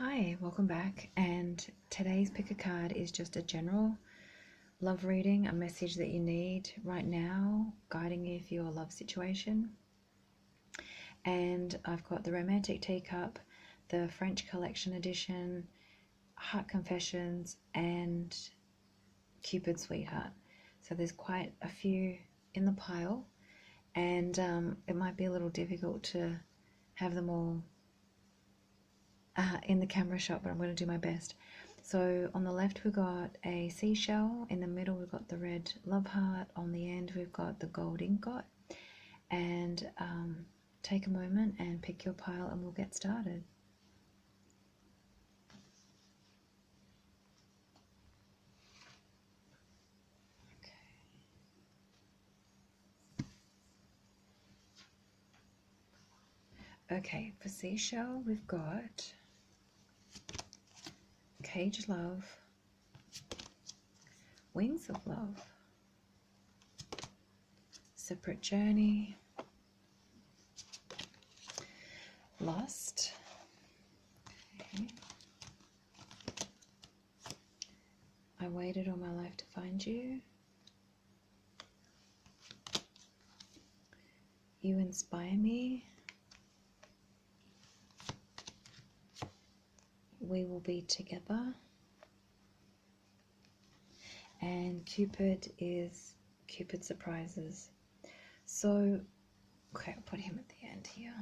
Hi, welcome back. And today's pick a card is just a general love reading, a message that you need right now, guiding you for your love situation. And I've got the Romantic Teacup, the French Collection Edition, Heart Confessions, and Cupid Sweetheart. So there's quite a few in the pile, and it might be a little difficult to have them all in the camera shot, but I'm going to do my best. So on the left we've got a seashell, in the middle we've got the red love heart, on the end we've got the gold ingot. And take a moment and pick your pile and we'll get started. Okay, for seashell we've got Cage Love, Wings of Love, Separate Journey, Lost, okay. I Waited all my life to find you, You Inspire Me, We Will Be Together, and Cupid is Cupid Surprises. So, okay, I'll put him at the end here.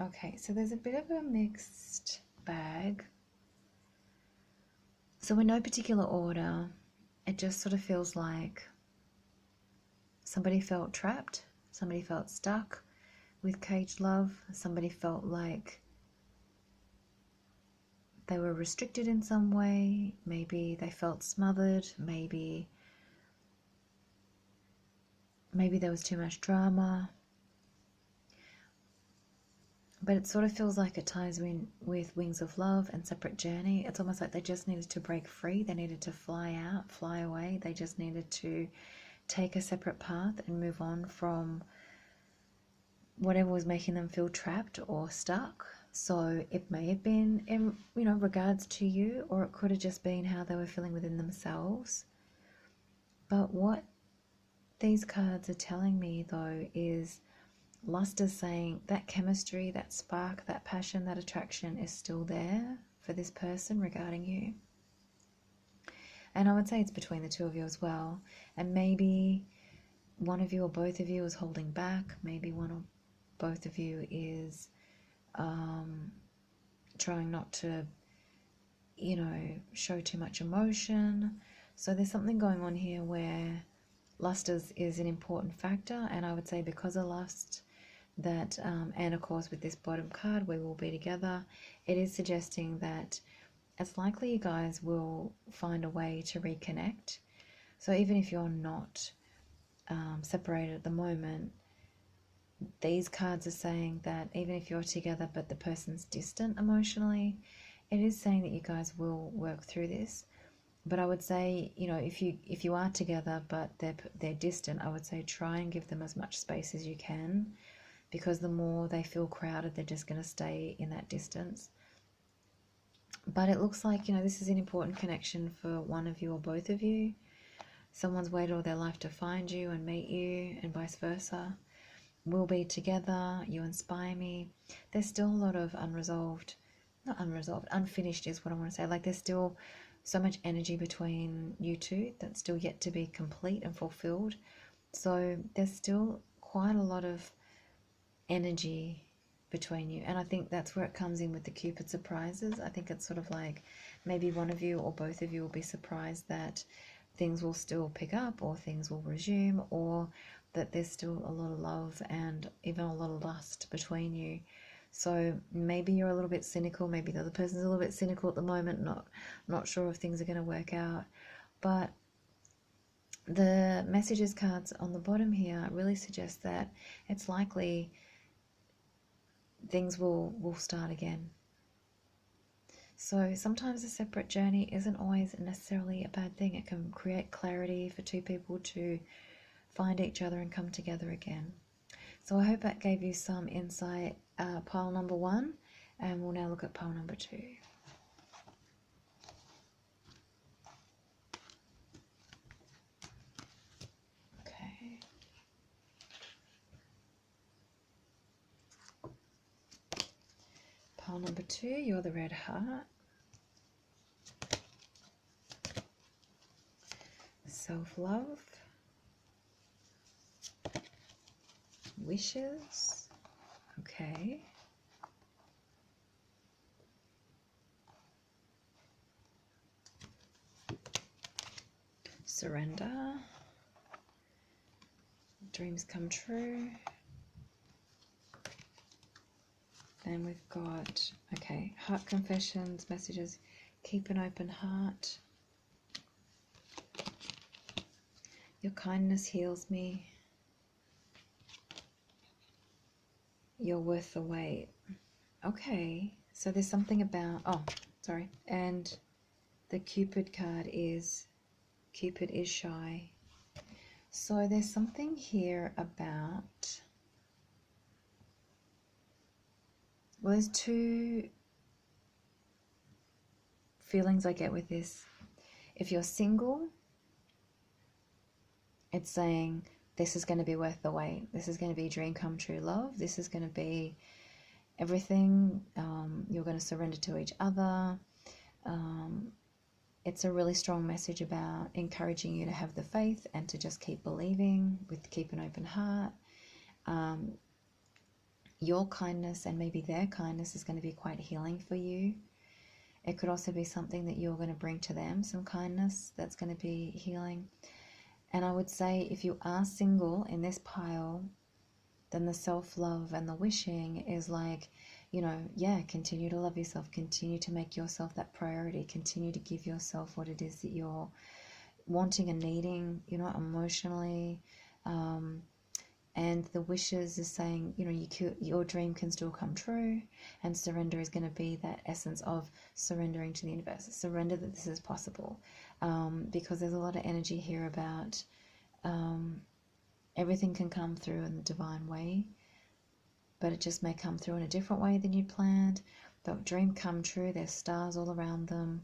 Okay, so there's a bit of a mixed bag. So in no particular order, it just sort of feels like somebody felt trapped, somebody felt stuck with caged love, somebody felt like they were restricted in some way, maybe they felt smothered, maybe there was too much drama. But it sort of feels like it ties in with Wings of Love and Separate Journey. It's almost like they just needed to break free. They needed to fly out, fly away. They just needed to take a separate path and move on from whatever was making them feel trapped or stuck. So it may have been in, regards to you, or it could have just been how they were feeling within themselves. But what these cards are telling me, though, is Lust is saying that chemistry, that spark, that passion, that attraction is still there for this person regarding you. And I would say it's between the two of you as well. And maybe one of you or both of you is holding back. Maybe one or both of you is trying not to, show too much emotion. So there's something going on here where lust is an important factor. And I would say because of lust, that and of course with this bottom card, We Will Be Together, it is suggesting that it's likely you guys will find a way to reconnect. So even if you're not separated at the moment, these cards are saying that even if you're together but the person's distant emotionally, it is saying that you guys will work through this. But I would say, if you are together but they're distant, I would say try and give them as much space as you can, because the more they feel crowded, they're just going to stay in that distance. But it looks like, this is an important connection for one of you or both of you. Someone's waited all their life to find you and meet you, and vice versa. We'll be together, you inspire me. There's still a lot of unfinished is what I want to say. Like there's still so much energy between you two that's still yet to be complete and fulfilled. So there's still quite a lot of energy between you, and I think that's where it comes in with the Cupid surprises. I think it's sort of like maybe one of you or both of you will be surprised that things will still pick up, or things will resume, or that there's still a lot of love and even a lot of lust between you. So maybe you're a little bit cynical, maybe the other person's a little bit cynical at the moment, not sure if things are going to work out. But the messages cards on the bottom here really suggest that it's likely things will start again. So sometimes a separate journey isn't always necessarily a bad thing. It can create clarity for two people to find each other and come together again. So I hope that gave you some insight, pile number one. And we'll now look at pile number 2. Okay. Pile number 2, you're the red heart. Self-love. Wishes. Okay. Surrender. Dreams come true. Then we've got, okay, heart confessions, messages, keep an open heart. Your kindness heals me. You're worth the wait. Okay, so there's something about, oh, sorry. And the Cupid card is, Cupid is shy. So there's something here about, well, there's 2 feelings I get with this. If you're single, it's saying this is going to be worth the wait. This is going to be dream come true love. This is going to be everything. You're going to surrender to each other. It's a really strong message about encouraging you to have the faith and to just keep believing, with keep an open heart. Your kindness and maybe their kindness is going to be quite healing for you. It could also be something that you're going to bring to them, some kindness that's going to be healing. And I would say if you are single in this pile, then the self-love and the wishing is like, you know, yeah, continue to love yourself, continue to make yourself that priority, continue to give yourself what it is that you're wanting and needing, you know, emotionally. And the wishes is saying, you know, your dream can still come true, and surrender is going to be that essence of surrendering to the universe. Surrender that this is possible, because there's a lot of energy here about everything can come through in the divine way, but it just may come through in a different way than you planned. The dream come true, there's stars all around them.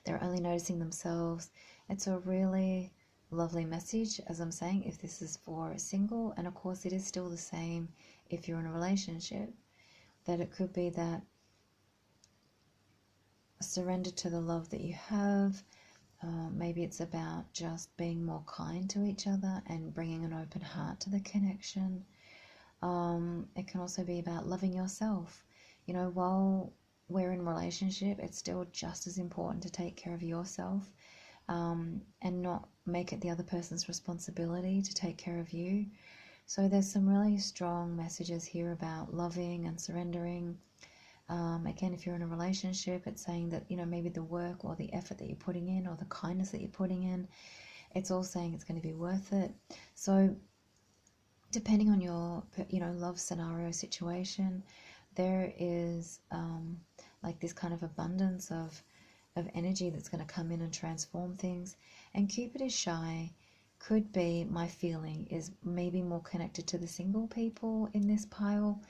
They're only noticing themselves. It's a really lovely message, as I'm saying, if this is for a single, and of course it is still the same if you're in a relationship, that it could be that surrender to the love that you have. Maybe it's about just being more kind to each other and bringing an open heart to the connection. It can also be about loving yourself. You know, while we're in a relationship, it's still just as important to take care of yourself, and not make it the other person's responsibility to take care of you. So there's some really strong messages here about loving and surrendering. Again, if you're in a relationship, it's saying that, you know, maybe the work or the effort that you're putting in or the kindness that you're putting in, it's all saying it's going to be worth it. So depending on your, you know, love scenario situation, there is like this kind of abundance of energy that's going to come in and transform things. And Cupid is shy could be, my feeling is, maybe more connected to the single people in this pile,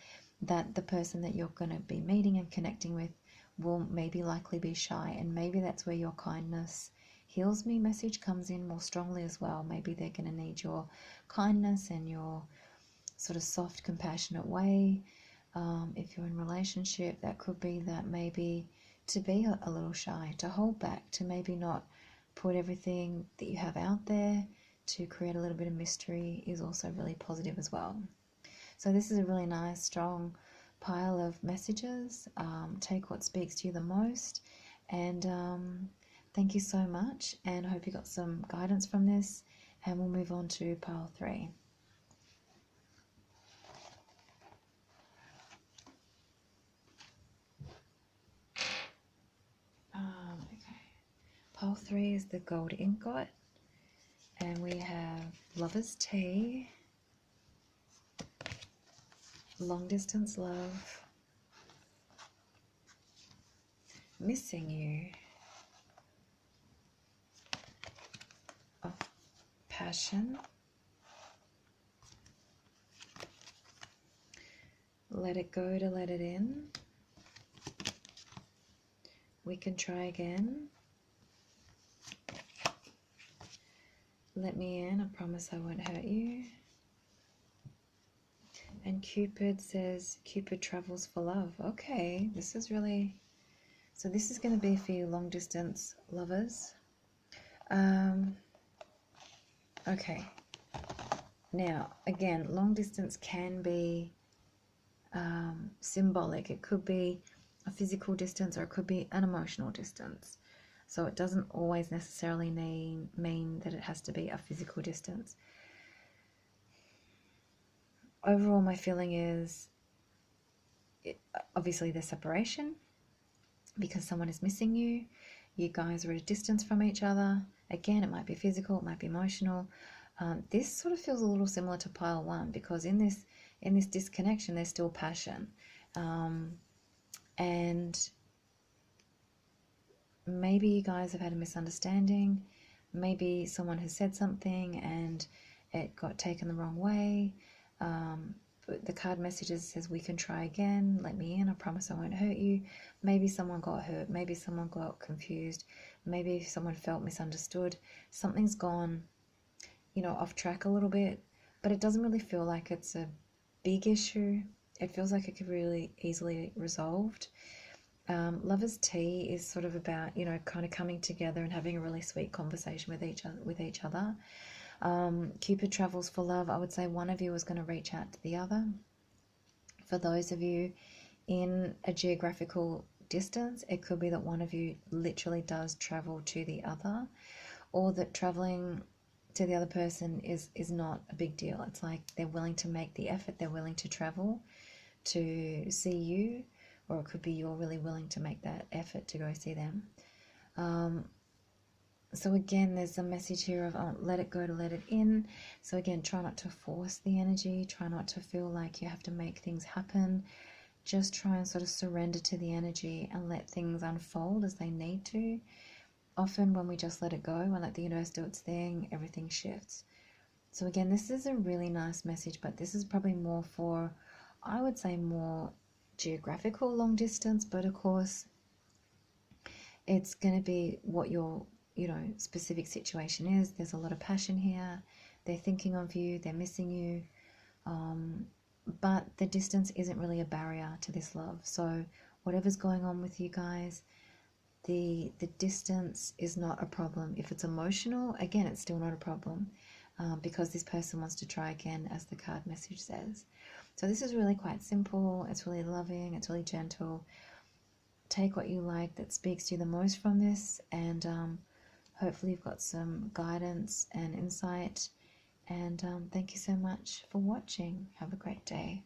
that the person that you're going to be meeting and connecting with will maybe likely be shy, and maybe that's where your kindness heals me message comes in more strongly as well. Maybe they're going to need your kindness and your sort of soft, compassionate way. If you're in a relationship, that could be that maybe to be a little shy, to hold back, to maybe not put everything that you have out there, to create a little bit of mystery is also really positive as well. So this is a really nice, strong pile of messages. Take what speaks to you the most. And thank you so much. And I hope you got some guidance from this. And we'll move on to pile 3. Okay. Pile 3 is the gold ingot. And we have Lover's Tea, Long Distance Love, Missing You, oh, Passion, Let It Go to Let It In, We can try again. Let me in. I promise I won't hurt you. And Cupid says, Cupid travels for love. Okay, this is really... So this is going to be for you long distance lovers. Okay. Now, again, long distance can be symbolic. It could be a physical distance or it could be an emotional distance. So it doesn't always necessarily mean that it has to be a physical distance. Overall, my feeling is obviously there's separation because someone is missing you. You guys are at a distance from each other. Again, it might be physical, it might be emotional. This sort of feels a little similar to pile one because in this disconnection, there's still passion. And maybe you guys have had a misunderstanding. Maybe someone has said something and it got taken the wrong way. But the card messages says, we can try again. Let me in. I promise I won't hurt you. Maybe someone got hurt. Maybe someone got confused. Maybe someone felt misunderstood. Something's gone, off track a little bit. But it doesn't really feel like it's a big issue. It feels like it could be really easily resolved. Lover's tea is sort of about, kind of coming together and having a really sweet conversation with each other. Cupid travels for love. I would say one of you is going to reach out to the other. For those of you in a geographical distance, it could be that one of you literally does travel to the other, or that traveling to the other person is not a big deal. It's like they're willing to make the effort, they're willing to travel to see you, or it could be you're really willing to make that effort to go see them. So again, there's a message here of let it go to let it in. So again, try not to force the energy. Try not to feel like you have to make things happen. Just try and sort of surrender to the energy and let things unfold as they need to. Often when we just let it go and let the universe do its thing, everything shifts. So again, this is a really nice message, but this is probably more for, I would say, more geographical long distance, but of course it's going to be what your specific situation is. There's a lot of passion here. They're thinking of you, they're missing you, but the distance isn't really a barrier to this love. So whatever's going on with you guys, the distance is not a problem. If it's emotional, again, it's still not a problem, because this person wants to try again, as the card message says. So this is really quite simple. It's really loving, it's really gentle. Take what you like that speaks to you the most from this, and hopefully you've got some guidance and insight. And thank you so much for watching. Have a great day.